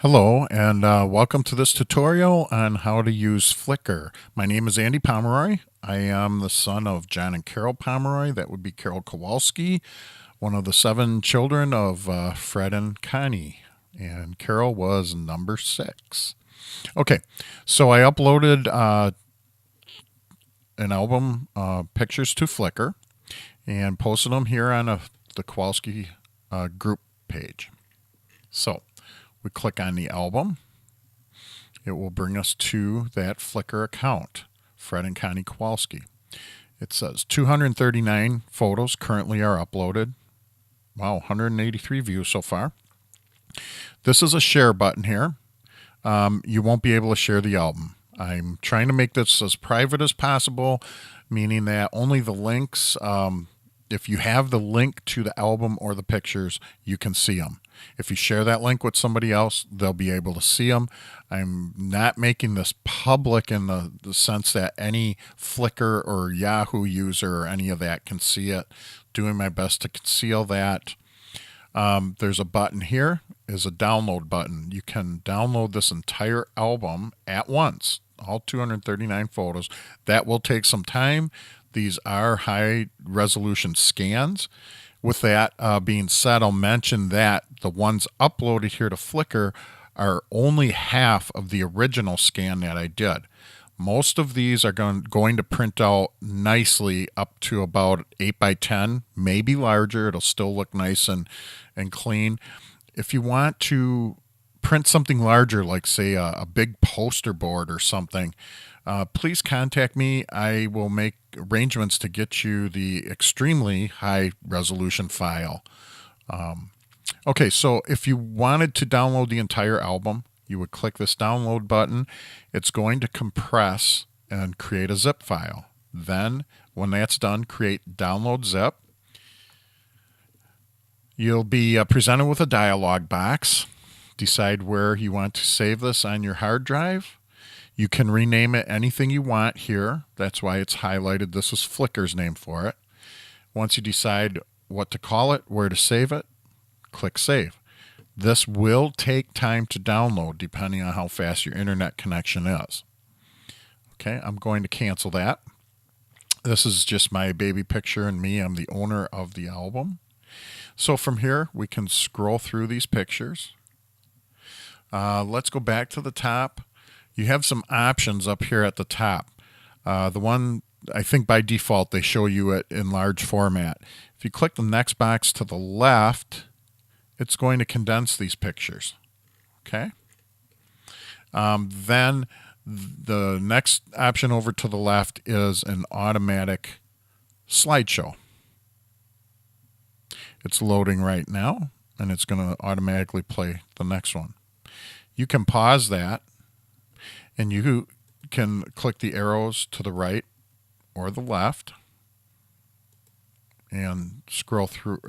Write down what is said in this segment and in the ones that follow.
Hello and welcome to this tutorial on how to use Flickr. My name is Andy Pomeroy. I am the son of John and Carol Pomeroy. That would be Carol Kowalski, one of the 7 children of Fred and Connie. And Carol was number 6. Okay, so I uploaded an album pictures to Flickr and posted them here on the Kowalski group page. So we click on the album. It will bring us to that Flickr account, Fred and Connie Kowalski. It says 239 photos currently are uploaded. Wow, 183 views so far. This is a share button here. You won't be able to share the album. I'm trying to make this as private as possible, meaning that only the links, if you have the link to the album or the pictures, you can see them. If you share that link with somebody else, they'll be able to see them. I'm not making this public in the sense that any Flickr or Yahoo user or any of that can see it. Doing my best to conceal that. There's a button here, is a download button. You can download this entire album at once, all 239 photos. That will take some time. These are high resolution scans. With that being said, I'll mention that the ones uploaded here to Flickr are only half of the original scan that I did. Most of these are going to print out nicely up to about 8 by 10, maybe larger. It'll still look nice and clean. If you want to print something larger, like say a big poster board or something, please contact me. I will make arrangements to get you the extremely high resolution file. Okay, so if you wanted to download the entire album, you would click this download button. It's going to compress and create a zip file. Then, when that's done, create download zip. You'll be presented with a dialog box. Decide where you want to save this on your hard drive. You can rename it anything you want here. That's why it's highlighted. This is Flickr's name for it. Once you decide what to call it, where to save it, click Save. This will take time to download depending on how fast your internet connection is. Okay, I'm going to cancel that. This is just my baby picture and me. I'm the owner of the album. So from here, we can scroll through these pictures. Let's go back to the top. You have some options up here at the top. The one, I think by default, they show you it in large format. If you click the next box to the left, it's going to condense these pictures. Okay. Then the next option over to the left is an automatic slideshow. It's loading right now, and it's going to automatically play the next one. You can pause that, and you can click the arrows to the right or the left and scroll through,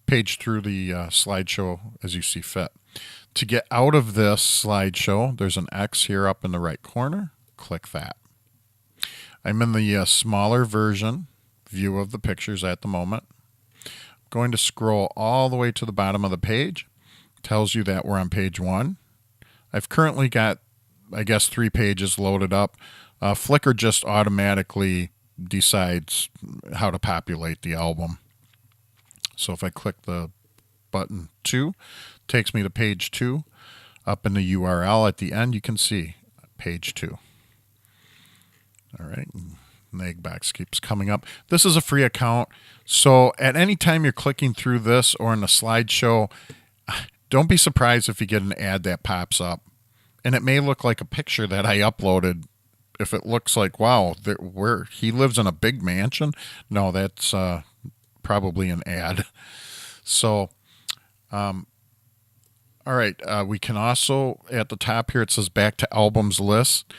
page through the slideshow as you see fit. To get out of this slideshow, there's an X here up in the right corner. Click that. I'm in the smaller version view of the pictures at the moment. I'm going to scroll all the way to the bottom of the page. It tells you that we're on page 1. I've currently got, I guess, 3 pages loaded up. Flickr just automatically decides how to populate the album. So if I click the button 2, it takes me to page 2. Up in the URL at the end, you can see page 2. All right, and the egg box keeps coming up. This is a free account, so at any time you're clicking through this or in the slideshow, don't be surprised if you get an ad that pops up. And it may look like a picture that I uploaded. If it looks like, wow, where he lives in a big mansion, no, that's probably an ad. So, all right, we can also, at the top here, it says back to albums list.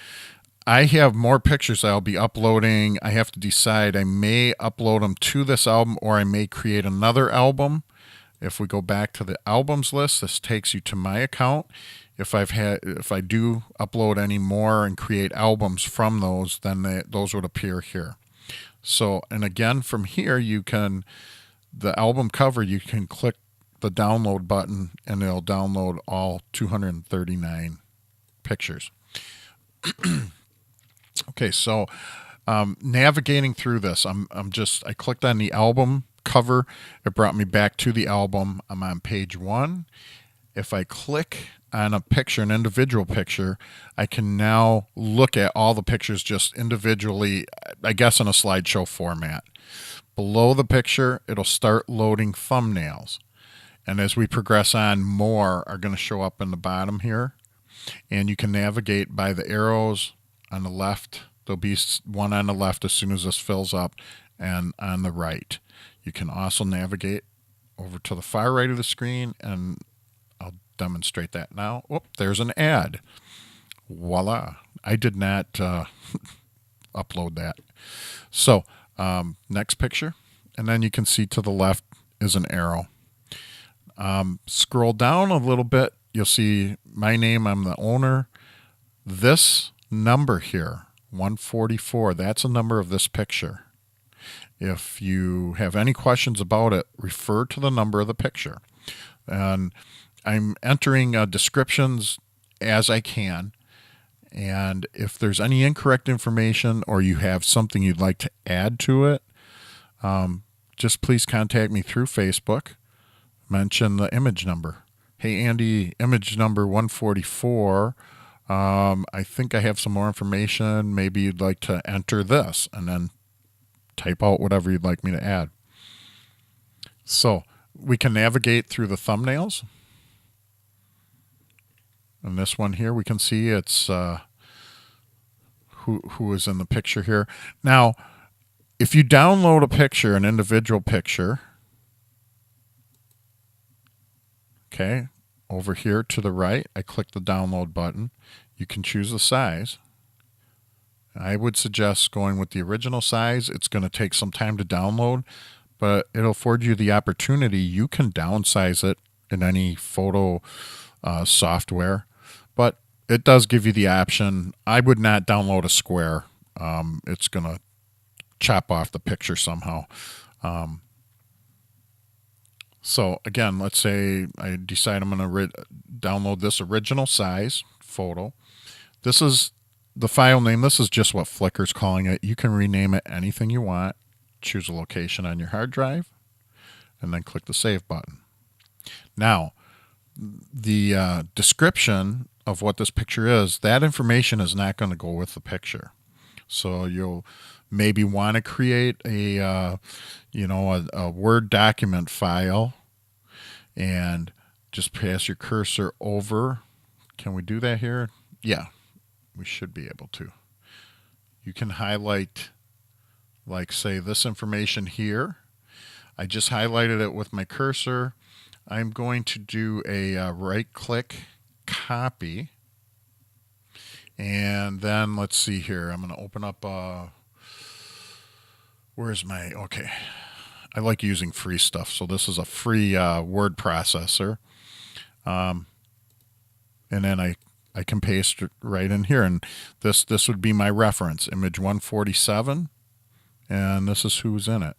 I have more pictures I'll be uploading. I have to decide. I may upload them to this album, or I may create another album. If we go back to the albums list, this takes you to my account. If I do upload any more and create albums from those, then those would appear here. So, and again, from here, you can, the album cover, you can click the download button and it'll download all 239 pictures. Okay, so navigating through this, I clicked on the album cover. It brought me back to the album. I'm on page 1. If I click on a picture, an individual picture, I can now look at all the pictures just individually, I guess in a slideshow format. Below the picture, it'll start loading thumbnails. And as we progress on, more are going to show up in the bottom here. And you can navigate by the arrows on the left. There'll be one on the left as soon as this fills up, and on the right. You can also navigate over to the far right of the screen, and I'll demonstrate that now. Whoop, there's an ad. Voila. I did not upload that. So next picture, and then you can see to the left is an arrow. Scroll down a little bit, you'll see my name, I'm the owner. This number here, 144, that's a number of this picture. If you have any questions about it, refer to the number of the picture. And I'm entering descriptions as I can. And if there's any incorrect information or you have something you'd like to add to it, just please contact me through Facebook. Mention the image number. Hey, Andy, image number 144. I think I have some more information. Maybe you'd like to enter this, and then type out whatever you'd like me to add. So we can navigate through the thumbnails. And this one here, we can see it's who is in the picture here. Now, if you download a picture, an individual picture, okay, over here to the right, I click the download button. You can choose the size. I would suggest going with the original size. It's going to take some time to download, but it'll afford you the opportunity. You can downsize it in any photo software, but it does give you the option. I would not download a square. It's going to chop off the picture somehow. So again, let's say I decide I'm going to download this original size photo. This is the file name. This is just what Flickr's calling it. You can rename it anything you want. Choose a location on your hard drive, and then click the Save button. Now, the description of what this picture is, that information is not going to go with the picture. So you'll maybe want to create a Word document file and just pass your cursor over. Can we do that here? Yeah, we should be able to. You can highlight, like, say, this information here. I just highlighted it with my cursor. I'm going to do a right-click copy. And then let's see here. I'm going to open up where's my, okay. I like using free stuff. So this is a free word processor. And then I can paste it right in here. And this would be my reference, image 147. And this is who's in it.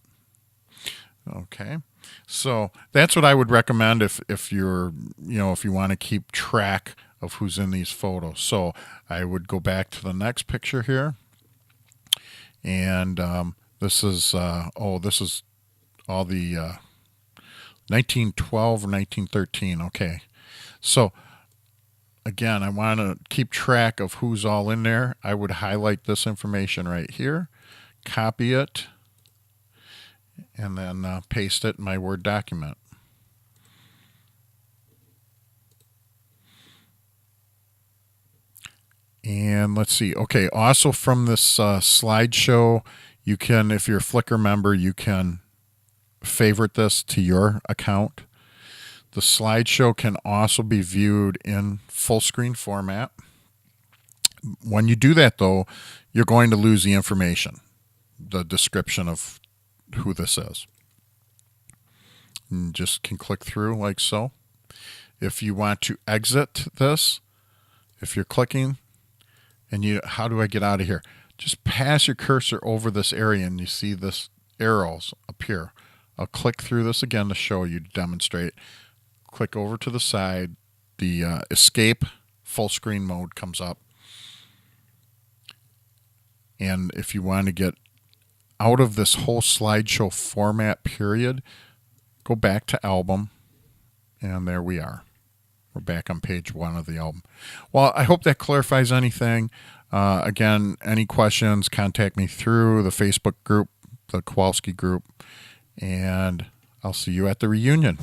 Okay. So that's what I would recommend if you're, if you want to keep track of who's in these photos. So I would go back to the next picture here. And this is this is all the 1912 or 1913. Okay. So again, I want to keep track of who's all in there. I would highlight this information right here, copy it, and then paste it in my Word document. And let's see. Okay, also from this slideshow, you can, if you're a Flickr member, you can favorite this to your account. The slideshow can also be viewed in full screen format. When you do that, though, you're going to lose the information, the description of who this is. And just can click through like so. If you want to exit this, if you're clicking, and how do I get out of here? Just pass your cursor over this area and you see this arrows appear. I'll click through this again to show you, to demonstrate. click over to the side, the escape full screen mode comes up. And if you want to get out of this whole slideshow format period, go back to album, and there we are. We're back on page 1 of the album. Well, I hope that clarifies anything. Again, any questions, contact me through the Facebook group, the Kowalski group, and I'll see you at the reunion.